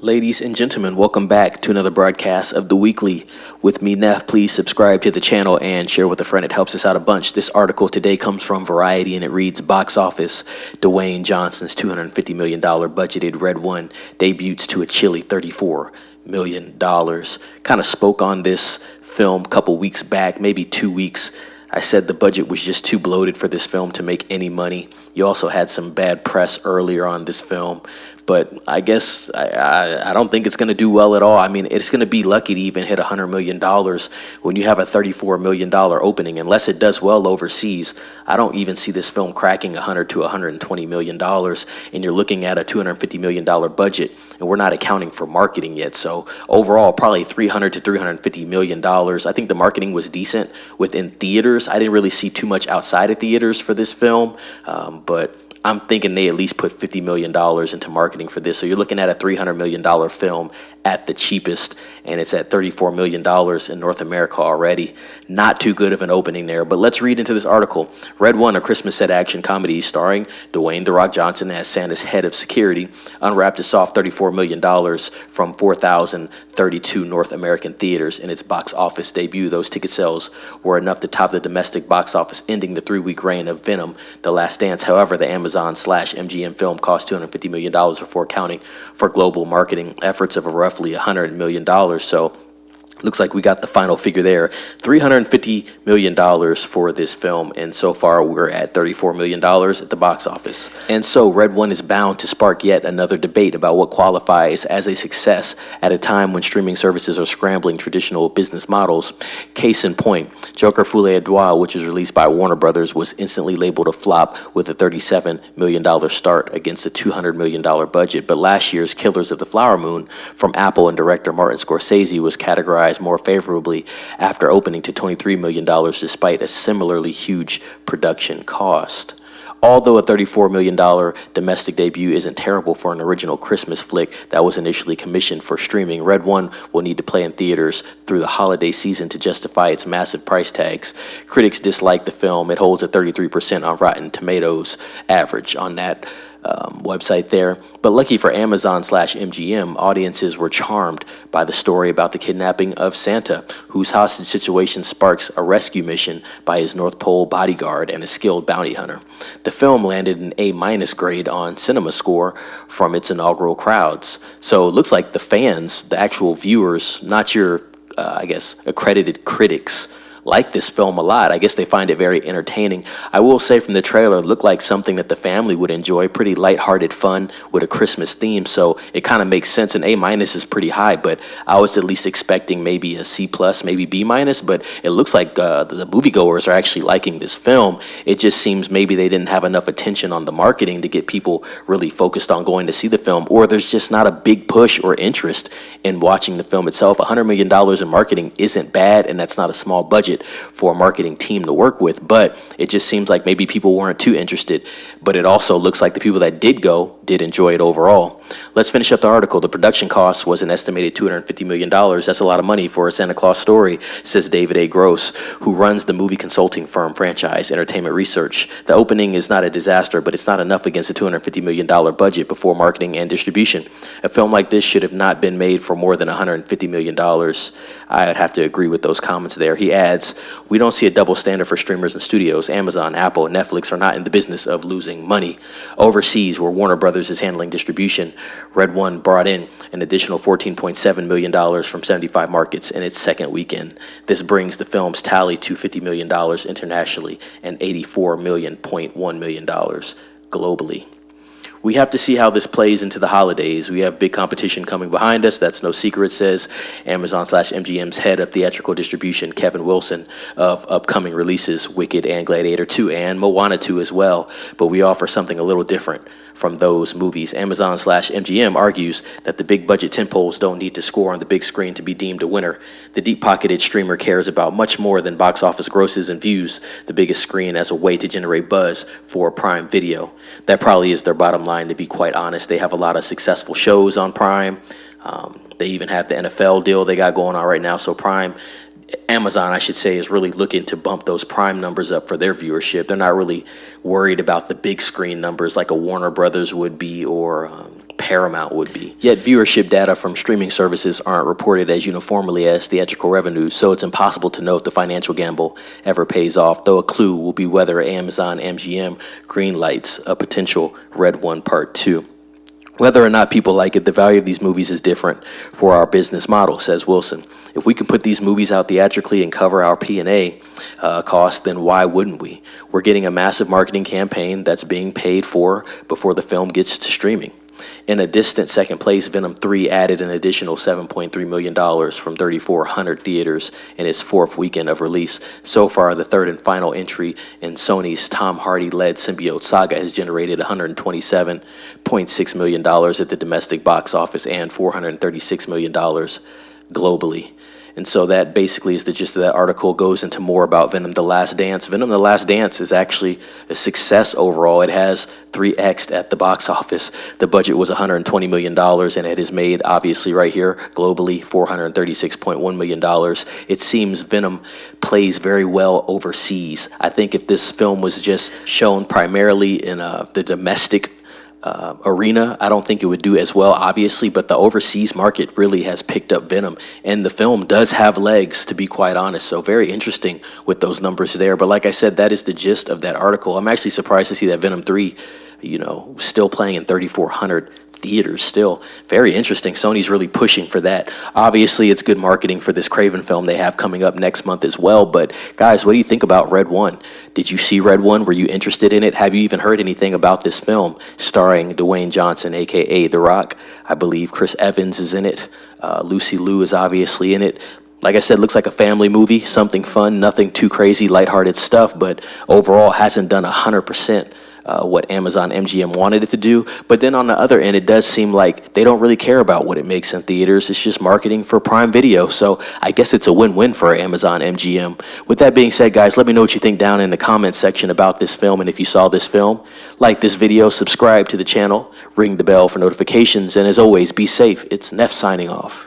Ladies and gentlemen, welcome back to another broadcast of The Weekly with me, Neff. Please subscribe to the channel and share with a friend. It helps us out a bunch. This article today comes from Variety and it reads, Box Office, Dwayne Johnson's $250 million budgeted Red One debuts to a chilly $34 million. Kind of spoke on this film a couple weeks back, maybe 2 weeks. I said the budget was just too bloated for this film to make any money. You also had some bad press earlier on this film, but I guess I don't think it's going to do well at all. I mean, it's going to be lucky to even hit $100 million when you have a $34 million opening. Unless it does well overseas, I don't even see this film cracking $100 to $120 million, and you're looking at a $250 million budget, and we're not accounting for marketing yet. So overall, probably $300 to $350 million. I think the marketing was decent within theaters. I didn't really see too much outside of theaters for this film, but I'm thinking they at least put $50 million into marketing for this. So you're looking at a $300 million film at the cheapest, and it's at $34 million in North America already. Not too good of an opening there, but let's read into this article. Red One, a Christmas set action comedy starring Dwayne "The Rock" Johnson as Santa's head of security, unwrapped a soft $34 million from 4,032 North American theaters in its box office debut. Those ticket sales were enough to top the domestic box office, ending the 3-week reign of Venom: The Last Dance. However, the Amazon/MGM film cost $250 million before accounting for global marketing efforts of roughly $100 million. So looks like we got the final figure there, $350 million for this film, and so far we're at $34 million at the box office. And so Red One is bound to spark yet another debate about what qualifies as a success at a time when streaming services are scrambling traditional business models. Case in point, Joker Foule à Deux, which was released by Warner Brothers, was instantly labeled a flop with a $37 million start against a $200 million budget. But last year's Killers of the Flower Moon from Apple and director Martin Scorsese was categorized more favorably after opening to $23 million despite a similarly huge production cost. Although a $34 million domestic debut isn't terrible for an original Christmas flick that was initially commissioned for streaming, Red One will need to play in theaters through the holiday season to justify its massive price tags. Critics dislike the film. It holds a 33% on Rotten Tomatoes average on that website there. But lucky for Amazon/MGM, audiences were charmed by the story about the kidnapping of Santa, whose hostage situation sparks a rescue mission by his North Pole bodyguard and a skilled bounty hunter. The film landed an A- grade on Cinema Score from its inaugural crowds. So it looks like the fans, the actual viewers, not your, I guess, accredited critics, like this film a lot. I guess they find it very entertaining. I will say from the trailer, it looked like something that the family would enjoy. Pretty lighthearted fun with a Christmas theme, so it kind of makes sense. An A- is pretty high, but I was at least expecting maybe a C+, maybe B-, but it looks like the moviegoers are actually liking this film. It just seems maybe they didn't have enough attention on the marketing to get people really focused on going to see the film, or there's just not a big push or interest in watching the film itself. $100 million in marketing isn't bad, and that's not a small budget for a marketing team to work with, but it just seems like maybe people weren't too interested. But it also looks like the people that did go did enjoy it overall. Let's finish up the article. The production cost was an estimated $250 million. That's a lot of money for a Santa Claus story, says David A. Gross, who runs the movie consulting firm Franchise Entertainment Research. The opening is not a disaster, but it's not enough against a $250 million budget before marketing and distribution. A film like this should have not been made for more than $150 million. I'd have to agree with those comments there. He adds, we don't see a double standard for streamers and studios. Amazon, Apple, and Netflix are not in the business of losing money. Overseas, where Warner Brothers is handling distribution, Red One brought in an additional $14.7 million from 75 markets in its second weekend. This brings the film's tally to $50 million internationally and $84.1 million globally. We have to see how this plays into the holidays. We have big competition coming behind us. That's no secret, says Amazon/MGM's head of theatrical distribution, Kevin Wilson, of upcoming releases, Wicked and Gladiator 2 and Moana 2 as well. But we offer something a little different from those movies. Amazon/MGM argues that the big budget tentpoles don't need to score on the big screen to be deemed a winner. The deep-pocketed streamer cares about much more than box office grosses and views the biggest screen as a way to generate buzz for Prime Video. That probably is their bottom line, to be quite honest. They have a lot of successful shows on Prime. They even have the NFL deal they got going on right now. So Amazon, I should say, is really looking to bump those Prime numbers up for their viewership. They're not really worried about the big screen numbers like a Warner Brothers would be, or Paramount would be. Yet viewership data from streaming services aren't reported as uniformly as theatrical revenues, so it's impossible to know if the financial gamble ever pays off, though a clue will be whether Amazon MGM greenlights a potential Red One Part 2. Whether or not people like it, the value of these movies is different for our business model, says Wilson. If we can put these movies out theatrically and cover our P&A costs, then why wouldn't we? We're getting a massive marketing campaign that's being paid for before the film gets to streaming. In a distant second place, Venom 3 added an additional $7.3 million from 3,400 theaters in its fourth weekend of release. So far, the third and final entry in Sony's Tom Hardy-led symbiote saga has generated $127.6 million at the domestic box office and $436 million globally. And so that basically is the gist of that article. Goes into more about Venom The Last Dance. Venom The Last Dance is actually a success overall. It has 3x'd at the box office. The budget was $120 million, and it has made, obviously right here, globally, $436.1 million. It seems Venom plays very well overseas. I think if this film was just shown primarily in the domestic arena, I don't think it would do as well, obviously, but the overseas market really has picked up Venom, and the film does have legs, to be quite honest, so very interesting with those numbers there. But like I said, that is the gist of that article. I'm actually surprised to see that Venom 3, still playing in 3,400 theaters still. Very interesting. Sony's really pushing for that. Obviously, it's good marketing for this Craven film they have coming up next month as well. But guys, what do you think about Red One? Did you see Red One? Were you interested in it? Have you even heard anything about this film starring Dwayne Johnson, aka The Rock? I believe Chris Evans is in it. Lucy Liu is obviously in it. Like I said, looks like a family movie, something fun, nothing too crazy, lighthearted stuff, but overall hasn't done 100% what Amazon MGM wanted it to do. But then on the other end, it does seem like they don't really care about what it makes in theaters. It's just marketing for Prime Video. So I guess it's a win-win for Amazon MGM. With that being said, guys, let me know what you think down in the comments section about this film. And if you saw this film, like this video, subscribe to the channel, ring the bell for notifications. And as always, be safe. It's Neff signing off.